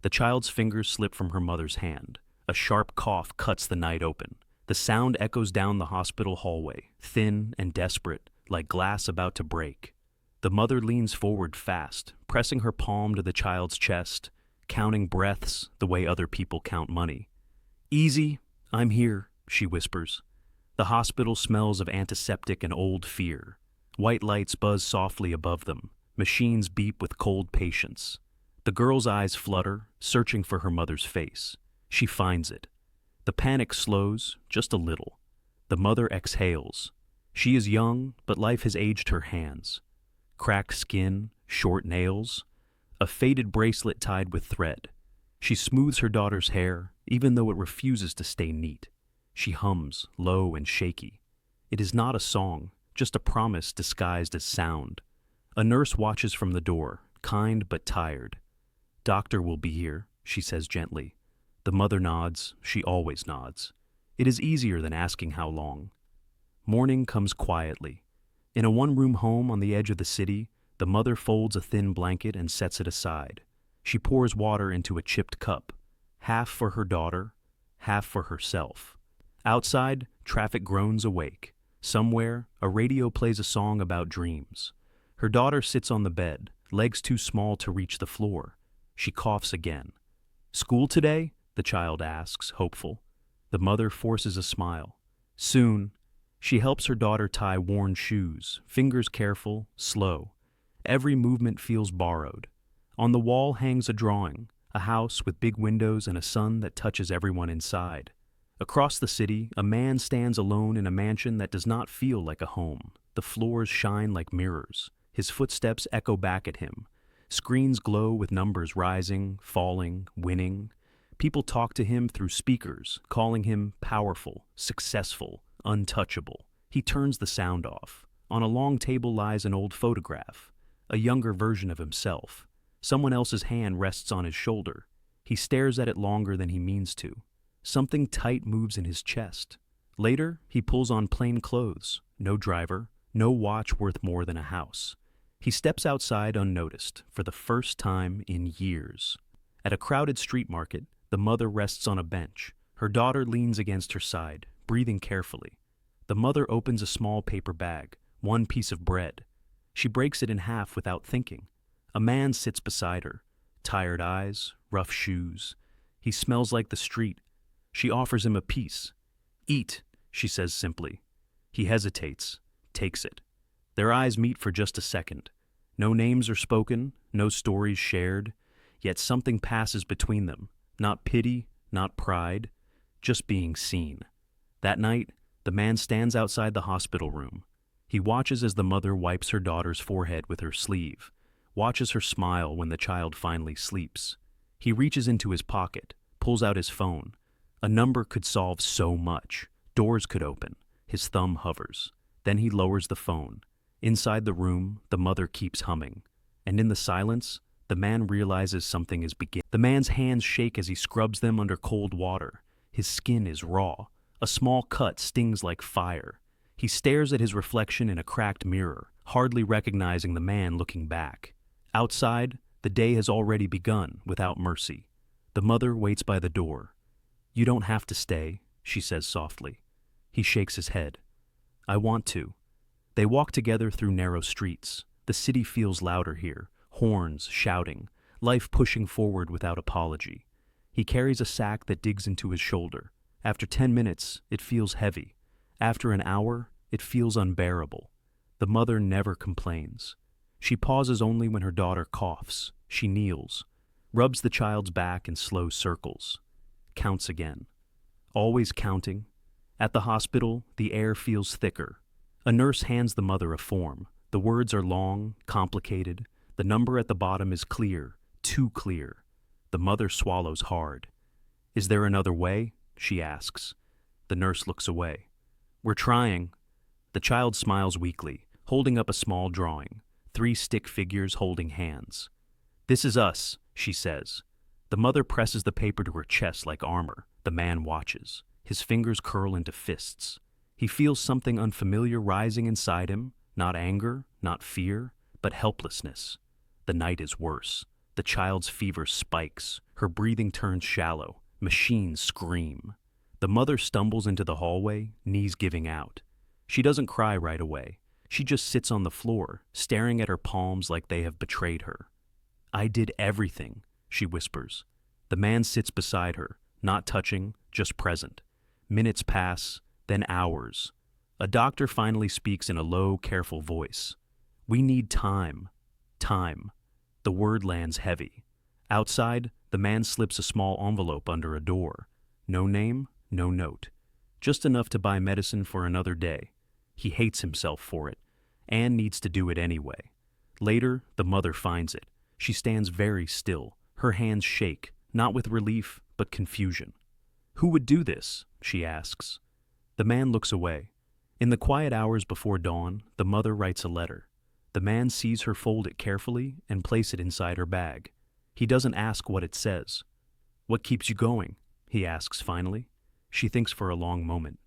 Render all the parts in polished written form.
The child's fingers slip from her mother's hand. A sharp cough cuts the night open. The sound echoes down the hospital hallway, thin and desperate, like glass about to break. The mother leans forward fast, pressing her palm to the child's chest, counting breaths the way other people count money. "Easy, I'm here," she whispers. The hospital smells of antiseptic and old fear. White lights buzz softly above them. Machines beep with cold patience. The girl's eyes flutter, searching for her mother's face. She finds it. The panic slows, just a little. The mother exhales. She is young, but life has aged her hands. Cracked skin, short nails, a faded bracelet tied with thread. She smooths her daughter's hair, even though it refuses to stay neat. She hums, low and shaky. It is not a song, just a promise disguised as sound. A nurse watches from the door, kind but tired. "Doctor will be here," she says gently. The mother nods, she always nods. It is easier than asking how long. Morning comes quietly. In a one-room home on the edge of the city, the mother folds a thin blanket and sets it aside. She pours water into a chipped cup, half for her daughter, half for herself. Outside, traffic groans awake. Somewhere, a radio plays a song about dreams. Her daughter sits on the bed, legs too small to reach the floor. She coughs again. "School today?" the child asks, hopeful. The mother forces a smile. "Soon." She helps her daughter tie worn shoes, fingers careful, slow. Every movement feels borrowed. On the wall hangs a drawing, a house with big windows and a sun that touches everyone inside. Across the city, a man stands alone in a mansion that does not feel like a home. The floors shine like mirrors. His footsteps echo back at him. Screens glow with numbers rising, falling, winning. People talk to him through speakers, calling him powerful, successful, untouchable. He turns the sound off. On a long table lies an old photograph, a younger version of himself. Someone else's hand rests on his shoulder. He stares at it longer than he means to. Something tight moves in his chest. Later, he pulls on plain clothes, no driver, no watch worth more than a house. He steps outside unnoticed, for the first time in years. At a crowded street market, the mother rests on a bench. Her daughter leans against her side, breathing carefully. The mother opens a small paper bag, one piece of bread. She breaks it in half without thinking. A man sits beside her, tired eyes, rough shoes. He smells like the street. She offers him a piece. "Eat," she says simply. He hesitates, takes it. Their eyes meet for just a second. No names are spoken, no stories shared, yet something passes between them. Not pity, not pride, just being seen. That night, the man stands outside the hospital room. He watches as the mother wipes her daughter's forehead with her sleeve, watches her smile when the child finally sleeps. He reaches into his pocket, pulls out his phone. A number could solve so much. Doors could open. His thumb hovers. Then he lowers the phone. Inside the room, the mother keeps humming. And in the silence, the man realizes something is beginning. The man's hands shake as he scrubs them under cold water. His skin is raw. A small cut stings like fire. He stares at his reflection in a cracked mirror, hardly recognizing the man looking back. Outside, the day has already begun without mercy. The mother waits by the door. "You don't have to stay," she says softly. He shakes his head. "I want to." They walk together through narrow streets. The city feels louder here, horns shouting, life pushing forward without apology. He carries a sack that digs into his shoulder. After 10 minutes, it feels heavy. After an hour, it feels unbearable. The mother never complains. She pauses only when her daughter coughs. She kneels, rubs the child's back in slow circles, counts again. Always counting. At the hospital, the air feels thicker. A nurse hands the mother a form. The words are long, complicated. The number at the bottom is clear, too clear. The mother swallows hard. "Is there another way?" she asks. The nurse looks away. "We're trying." The child smiles weakly, holding up a small drawing. 3 stick figures holding hands. "This is us," she says. The mother presses the paper to her chest like armor. The man watches. His fingers curl into fists. He feels something unfamiliar rising inside him, not anger, not fear, but helplessness. The night is worse. the child's fever spikes. Her breathing turns shallow. Machines scream. The mother stumbles into the hallway, knees giving out. She doesn't cry right away. She just sits on the floor, staring at her palms like they have betrayed her. "I did everything," she whispers. The man sits beside her, not touching, just present. Minutes pass, then hours. A doctor finally speaks in a low, careful voice. "We need time. Time." The word lands heavy. Outside, the man slips a small envelope under a door. No name, no note. Just enough to buy medicine for another day. He hates himself for it. Anne needs to do it anyway. Later, the mother finds it. She stands very still. Her hands shake, not with relief, but confusion. "Who would do this?" she asks. The man looks away. In the quiet hours before dawn, the mother writes a letter. The man sees her fold it carefully and place it inside her bag. He doesn't ask what it says. "What keeps you going?" he asks finally. She thinks for a long moment.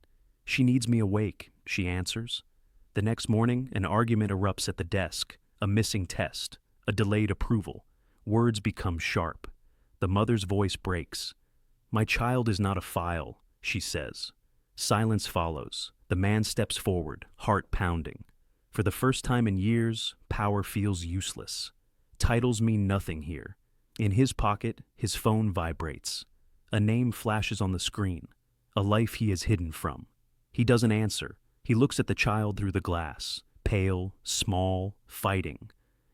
"She needs me awake," she answers. The next morning, an argument erupts at the desk, a missing test, a delayed approval. Words become sharp. The mother's voice breaks. "My child is not a file," she says. Silence follows. The man steps forward, heart pounding. For the first time in years, power feels useless. Titles mean nothing here. In his pocket, his phone vibrates. A name flashes on the screen, a life he is hidden from. He doesn't answer. He looks at the child through the glass, pale, small, fighting.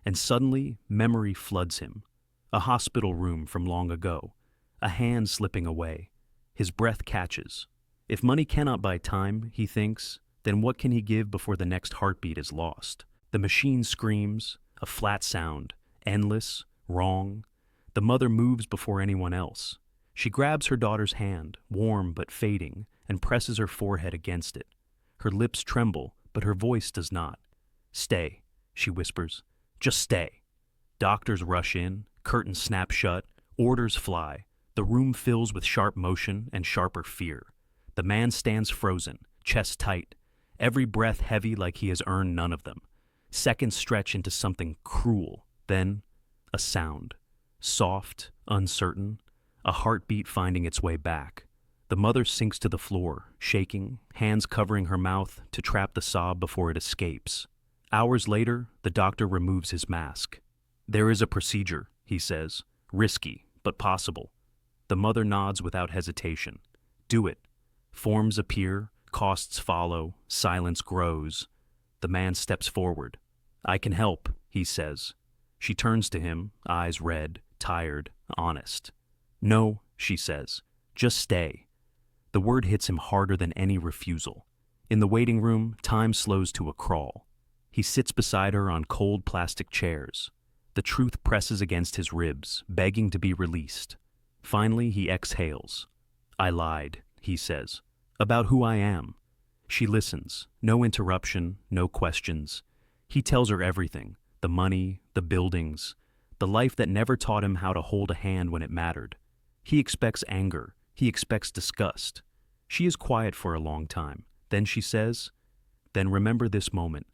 And suddenly, memory floods him. A hospital room from long ago. A hand slipping away. His breath catches. If money cannot buy time, he thinks, then what can he give before the next heartbeat is lost? The machine screams, a flat sound, endless, wrong. The mother moves before anyone else. She grabs her daughter's hand, warm but fading, and presses her forehead against it. Her lips tremble, but her voice does not. "Stay," she whispers. "Just stay." Doctors rush in, curtains snap shut, orders fly. The room fills with sharp motion and sharper fear. The man stands frozen, chest tight, every breath heavy like he has earned none of them. Seconds stretch into something cruel. Then, a sound. Soft, uncertain, a heartbeat finding its way back. The mother sinks to the floor, shaking, hands covering her mouth to trap the sob before it escapes. Hours later, the doctor removes his mask. "There is a procedure," he says. "Risky, but possible." The mother nods without hesitation. "Do it." Forms appear, costs follow, silence grows. The man steps forward. "I can help," he says. She turns to him, eyes red, tired, honest. "No," she says. "Just stay." The word hits him harder than any refusal. In the waiting room, time slows to a crawl. He sits beside her on cold plastic chairs. The truth presses against his ribs, begging to be released. Finally, he exhales. "I lied," he says, "about who I am." She listens. No interruption, no questions. He tells her everything. The money, the buildings, the life that never taught him how to hold a hand when it mattered. He expects anger. He expects disgust. She is quiet for a long time. Then she says, "Then remember this moment.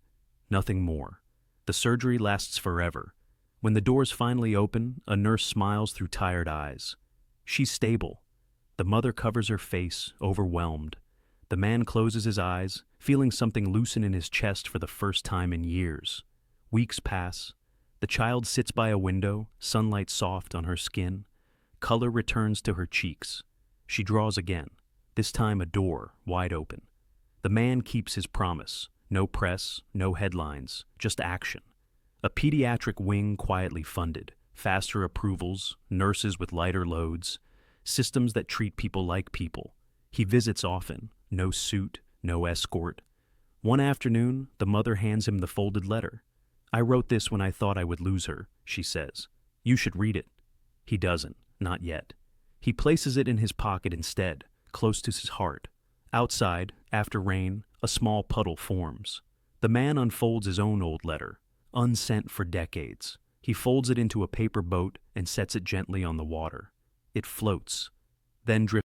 Nothing more." The surgery lasts forever. When the doors finally open, a nurse smiles through tired eyes. She's stable. The mother covers her face, overwhelmed. The man closes his eyes, feeling something loosen in his chest for the first time in years. Weeks pass. The child sits by a window, sunlight soft on her skin. Color returns to her cheeks. She draws again, this time a door, wide open. The man keeps his promise. No press, no headlines, just action. A pediatric wing quietly funded, faster approvals, nurses with lighter loads, systems that treat people like people. He visits often, no suit, no escort. One afternoon, the mother hands him the folded letter. "I wrote this when I thought I would lose her," she says. "You should read it." He doesn't, not yet. He places it in his pocket instead, close to his heart. Outside, after rain, a small puddle forms. The man unfolds his own old letter, unsent for decades. He folds it into a paper boat and sets it gently on the water. It floats, then drifts